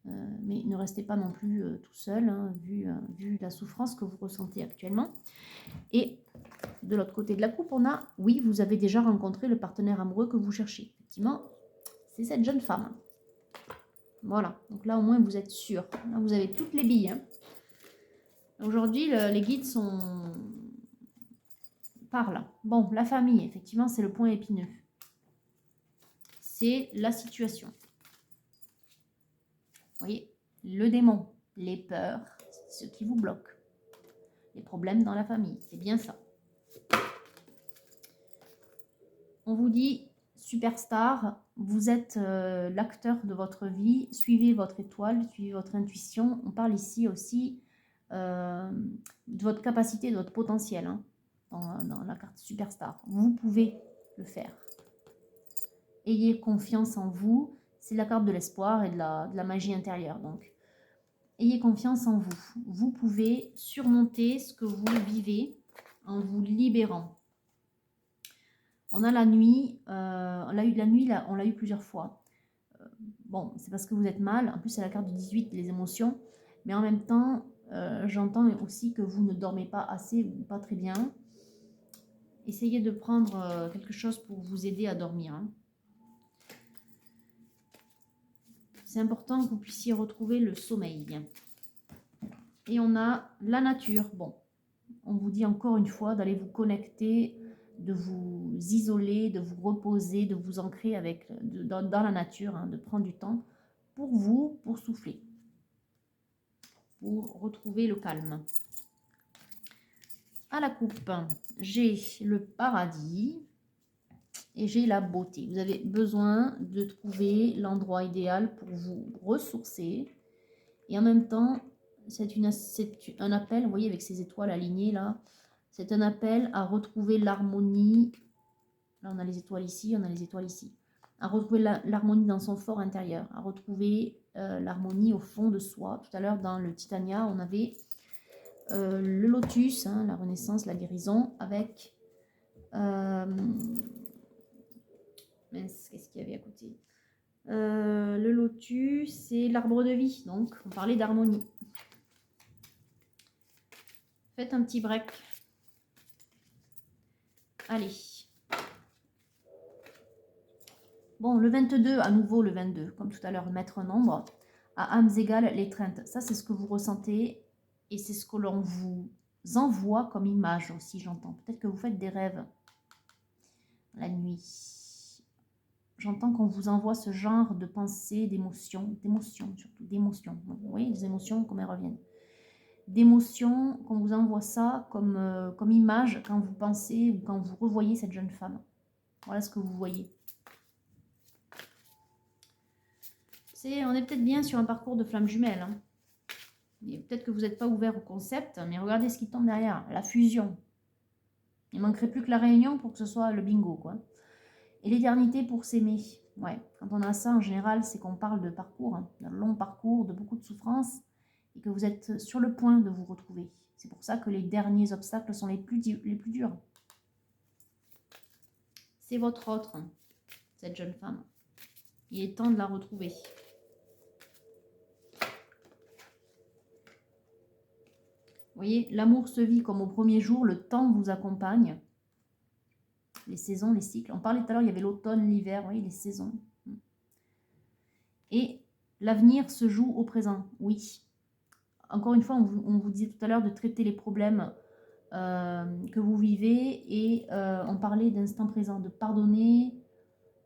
mais ne restez pas non plus tout seul, vu la souffrance que vous ressentez actuellement. Et de l'autre côté de la coupe, on a, oui, vous avez déjà rencontré le partenaire amoureux que vous cherchez. Effectivement, c'est cette jeune femme. Voilà, donc là au moins vous êtes sûr. Là, vous avez toutes les billes. Aujourd'hui, les guides parlent. Bon, la famille, effectivement, c'est le point épineux. C'est la situation. Vous voyez, le démon, les peurs, ce qui vous bloque. Les problèmes dans la famille, c'est bien ça. On vous dit, superstar, vous êtes l'acteur de votre vie, suivez votre étoile, suivez votre intuition. On parle ici aussi de votre capacité, de votre potentiel, dans la carte superstar. Vous pouvez le faire. Ayez confiance en vous. C'est la carte de l'espoir et de la magie intérieure. Donc, ayez confiance en vous. Vous pouvez surmonter ce que vous vivez en vous libérant. On a la nuit, on l'a eu de la nuit, là, on l'a eu plusieurs fois. Bon, c'est parce que vous êtes mal. En plus, c'est la carte du 18, les émotions. Mais en même temps, j'entends aussi que vous ne dormez pas assez ou pas très bien. Essayez de prendre quelque chose pour vous aider à dormir. C'est important que vous puissiez retrouver le sommeil. Et on a la nature. Bon, on vous dit encore une fois d'aller vous connecter, de vous isoler, de vous reposer, de vous ancrer dans la nature, de prendre du temps pour vous, pour souffler, pour retrouver le calme. À la coupe, j'ai le paradis et j'ai la beauté. Vous avez besoin de trouver l'endroit idéal pour vous ressourcer. Et en même temps, c'est un appel, vous voyez, avec ces étoiles alignées là, c'est un appel à retrouver l'harmonie. Là, on a les étoiles ici, on a les étoiles ici. À retrouver l'harmonie dans son fort intérieur, à retrouver l'harmonie au fond de soi. Tout à l'heure, dans le Titania, on avait le lotus, la renaissance, la guérison, avec... mince, qu'est-ce qu'il y avait à côté? Le lotus, c'est l'arbre de vie. Donc, on parlait d'harmonie. Faites un petit break. Allez. Bon, le 22, à nouveau le 22, comme tout à l'heure, mettre un nombre. À âmes égales, l'étreinte. Ça, c'est ce que vous ressentez. Et c'est ce que l'on vous envoie comme image aussi, j'entends. Peut-être que vous faites des rêves la nuit. J'entends qu'on vous envoie ce genre de pensées, d'émotions, surtout, d'émotions. Oui, les émotions, comme elles reviennent. D'émotions, qu'on vous envoie ça comme image quand vous pensez ou quand vous revoyez cette jeune femme. Voilà ce que vous voyez. On est peut-être bien sur un parcours de flamme jumelle. Hein. Peut-être que vous n'êtes pas ouvert au concept, mais regardez ce qui tombe derrière, la fusion. Il ne manquerait plus que la réunion pour que ce soit le bingo, quoi. Et l'éternité pour s'aimer. Ouais, quand on a ça, en général, c'est qu'on parle de parcours, hein, d'un long parcours, de beaucoup de souffrance, et que vous êtes sur le point de vous retrouver. C'est pour ça que les derniers obstacles sont les plus durs. C'est votre autre, cette jeune femme. Il est temps de la retrouver. Vous voyez, l'amour se vit comme au premier jour, le temps vous accompagne. Les saisons, les cycles. On parlait tout à l'heure, il y avait l'automne, l'hiver, oui, les saisons. Et l'avenir se joue au présent, oui. Encore une fois, on vous disait tout à l'heure de traiter les problèmes que vous vivez et on parlait d'instant présent, de pardonner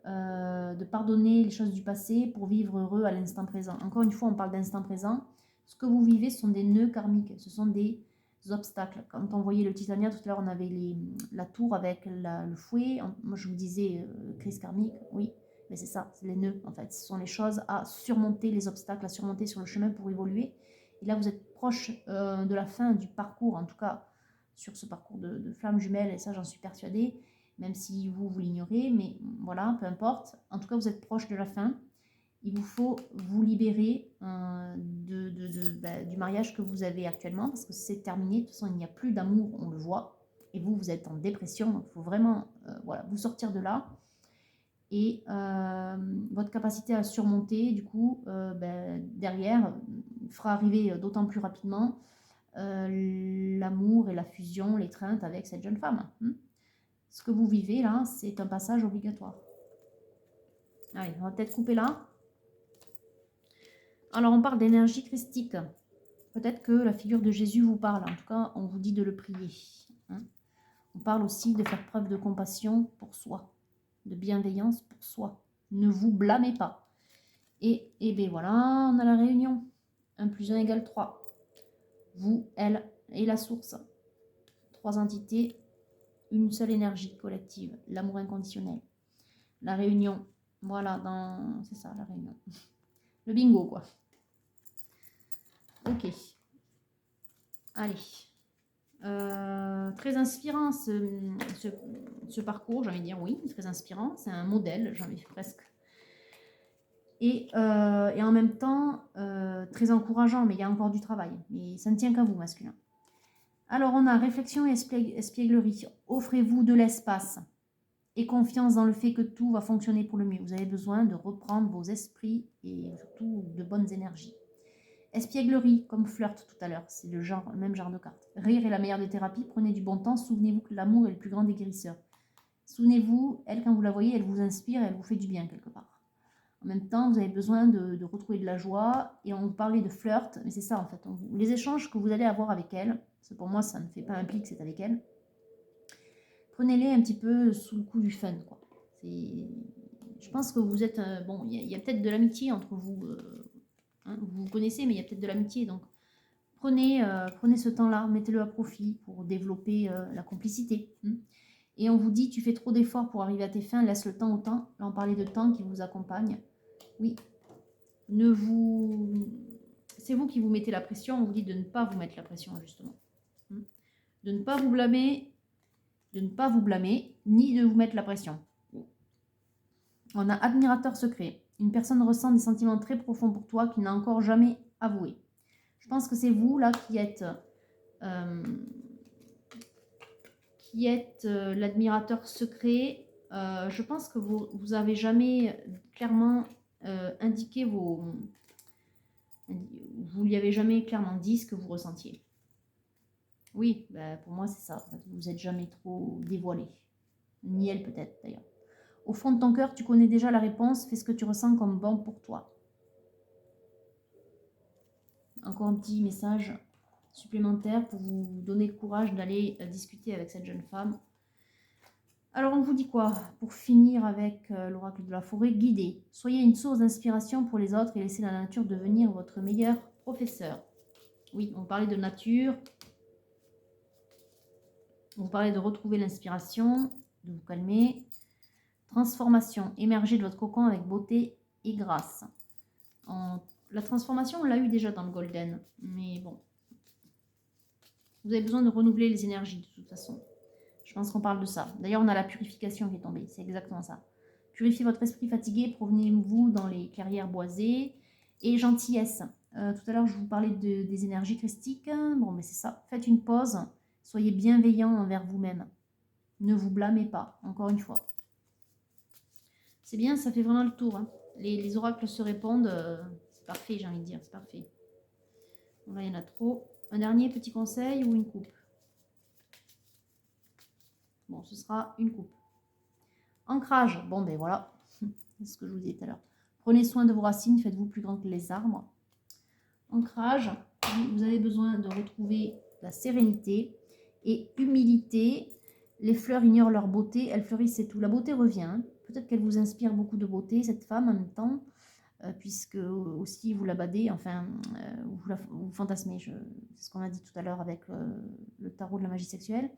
les choses du passé pour vivre heureux à l'instant présent. Encore une fois, on parle d'instant présent. Ce que vous vivez, ce sont des nœuds karmiques, ce sont des obstacles. Quand on voyait le Titania, tout à l'heure, on avait la tour avec le fouet. Moi, je vous disais crise karmique, oui, mais c'est ça, c'est les nœuds, en fait. Ce sont les choses à surmonter, les obstacles à surmonter sur le chemin pour évoluer. Et là, vous êtes proche de la fin du parcours, en tout cas, sur ce parcours de flamme jumelle, et ça, j'en suis persuadée, même si vous l'ignorez, mais voilà, peu importe. En tout cas, vous êtes proche de la fin. Il vous faut vous libérer du mariage que vous avez actuellement, parce que c'est terminé. De toute façon, il n'y a plus d'amour, on le voit. Et vous êtes en dépression, donc il faut vraiment vous sortir de là. Et votre capacité à surmonter, du coup, derrière, fera arriver d'autant plus rapidement l'amour et la fusion, l'étreinte avec cette jeune femme. Ce que vous vivez là, c'est un passage obligatoire. Allez, on va peut-être couper là. Alors, on parle d'énergie christique. Peut-être que la figure de Jésus vous parle. En tout cas, on vous dit de le prier. On parle aussi de faire preuve de compassion pour soi, de bienveillance pour soi. Ne vous blâmez pas. Et bien voilà, on a la réunion. 1 + 1 = 3. Vous, elle et la source. 3 entités, une seule énergie collective, l'amour inconditionnel. La réunion, voilà, c'est ça, la réunion. Le bingo, quoi. Ok. Allez. Très inspirant ce parcours, j'ai envie de dire, oui, très inspirant. C'est un modèle, j'ai envie presque. Et en même temps, très encourageant, mais il y a encore du travail. Mais ça ne tient qu'à vous, masculin. Alors, on a réflexion et espièglerie. Offrez-vous de l'espace et confiance dans le fait que tout va fonctionner pour le mieux. Vous avez besoin de reprendre vos esprits et surtout de bonnes énergies. Espièglerie, comme flirt tout à l'heure, c'est le même genre de carte. Rire est la meilleure des thérapies, prenez du bon temps, souvenez-vous que l'amour est le plus grand des guérisseurs. Souvenez-vous, elle, quand vous la voyez, elle vous inspire et elle vous fait du bien quelque part. En même temps, vous avez besoin de retrouver de la joie, et on vous parlait de flirt, mais c'est ça en fait. Les échanges que vous allez avoir avec elle, parce que pour moi ça ne fait pas un pli que c'est avec elle, prenez-les un petit peu sous le coup du fun, quoi. Je pense que vous êtes... bon, il y a peut-être de l'amitié entre vous... vous vous connaissez, mais il y a peut-être de l'amitié. Donc, prenez ce temps-là, mettez-le à profit pour développer la complicité. Et on vous dit, tu fais trop d'efforts pour arriver à tes fins, laisse le temps au temps. Là, on parlait de temps qui vous accompagne. Oui, c'est vous qui vous mettez la pression. On vous dit de ne pas vous mettre la pression, justement. De ne pas vous blâmer, ni de vous mettre la pression. On a admirateur secret. Une personne ressent des sentiments très profonds pour toi qu'il n'a encore jamais avoué. Je pense que c'est vous, là, qui êtes l'admirateur secret. Je pense que vous avez jamais clairement indiqué vous lui avez jamais clairement dit ce que vous ressentiez. Oui, pour moi, c'est ça. Vous n'êtes jamais trop dévoilé. Ni elle, peut-être, d'ailleurs. Au fond de ton cœur, tu connais déjà la réponse. Fais ce que tu ressens comme bon pour toi. Encore un petit message supplémentaires pour vous donner le courage d'aller discuter avec cette jeune femme. Alors on vous dit quoi? Pour finir avec l'oracle de la forêt, guidez. Soyez une source d'inspiration pour les autres et laissez la nature devenir votre meilleur professeur. Oui, on parlait de nature. On parlait de retrouver l'inspiration, de vous calmer. Transformation, émergez de votre cocon avec beauté et grâce. La transformation, on l'a eu déjà dans le Golden, mais bon. Vous avez besoin de renouveler les énergies de toute façon. Je pense qu'on parle de ça. D'ailleurs, on a la purification qui est tombée, c'est exactement ça. Purifiez votre esprit fatigué, provenez-vous dans les clairières boisées. Et gentillesse. Tout à l'heure, je vous parlais des énergies christiques. Bon, mais c'est ça. Faites une pause. Soyez bienveillant envers vous-même. Ne vous blâmez pas, encore une fois. C'est bien, ça fait vraiment le tour. Hein. Les oracles se répondent. C'est parfait, j'ai envie de dire. C'est parfait. Bon, là, il y en a trop. Un dernier petit conseil ou une coupe? Bon, ce sera une coupe. Ancrage. Bon, ben voilà. C'est ce que je vous disais tout à l'heure. Prenez soin de vos racines. Faites-vous plus grand que les arbres. Ancrage. Vous avez besoin de retrouver la sérénité et humilité. Les fleurs ignorent leur beauté. Elles fleurissent, c'est tout. La beauté revient. Hein. Peut-être qu'elle vous inspire beaucoup de beauté, cette femme, en même temps. Puisque aussi vous la badez, enfin, vous fantasmez. C'est ce qu'on a dit tout à l'heure avec le tarot de la magie sexuelle.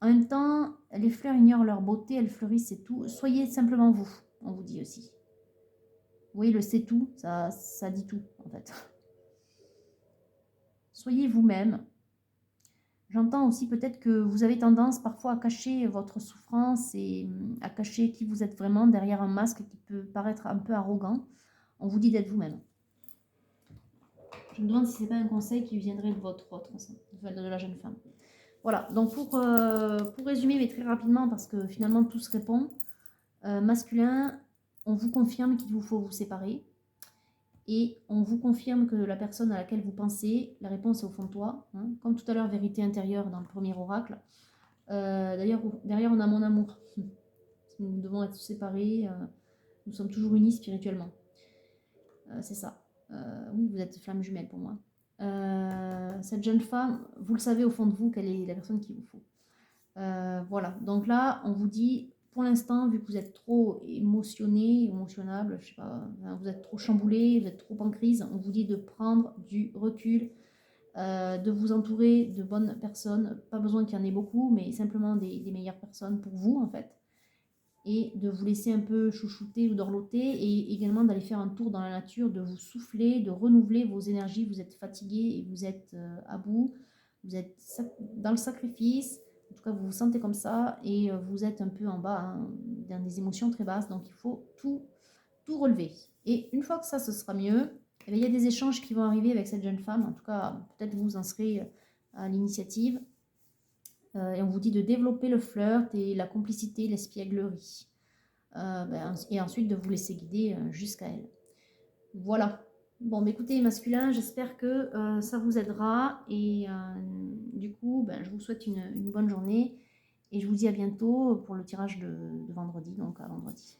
En même temps, les fleurs ignorent leur beauté, elles fleurissent, c'est tout. Soyez simplement vous, on vous dit aussi. Vous voyez, le c'est tout, ça dit tout, en fait. Soyez vous-même. J'entends aussi peut-être que vous avez tendance parfois à cacher votre souffrance et à cacher qui vous êtes vraiment derrière un masque qui peut paraître un peu arrogant. On vous dit d'être vous-même. Je me demande si ce n'est pas un conseil qui viendrait de votre autre, de la jeune femme. Voilà, donc pour résumer, mais très rapidement, parce que finalement tout se répond, masculin, on vous confirme qu'il vous faut vous séparer. Et on vous confirme que la personne à laquelle vous pensez, la réponse est au fond de toi. Hein, comme tout à l'heure, vérité intérieure dans le premier oracle. D'ailleurs, derrière, on a mon amour. Nous devons être séparés. Nous sommes toujours unis spirituellement. C'est ça. Oui, vous êtes flamme jumelle pour moi. Cette jeune femme, vous le savez au fond de vous qu'elle est la personne qu'il vous faut. Voilà, donc là, on vous dit, pour l'instant, vu que vous êtes trop émotionnable, je sais pas, vous êtes trop chamboulé, vous êtes trop en crise, on vous dit de prendre du recul, de vous entourer de bonnes personnes, pas besoin qu'il y en ait beaucoup, mais simplement des meilleures personnes pour vous, en fait, et de vous laisser un peu chouchouter ou dorloter, et également d'aller faire un tour dans la nature, de vous souffler, de renouveler vos énergies. Vous êtes fatigué et vous êtes à bout, vous êtes dans le sacrifice. En tout cas, vous vous sentez comme ça et vous êtes un peu en bas, hein, dans des émotions très basses. Donc, il faut tout relever. Et une fois que ça, ce sera mieux, eh bien, il y a des échanges qui vont arriver avec cette jeune femme. En tout cas, peut-être vous en serez à l'initiative. Et on vous dit de développer le flirt et la complicité, l'espièglerie. Et ensuite de vous laisser guider jusqu'à elle. Voilà. Bon, écoutez, masculin, j'espère que ça vous aidera. Et du coup, je vous souhaite une bonne journée. Et je vous dis à bientôt pour le tirage de vendredi, donc à vendredi.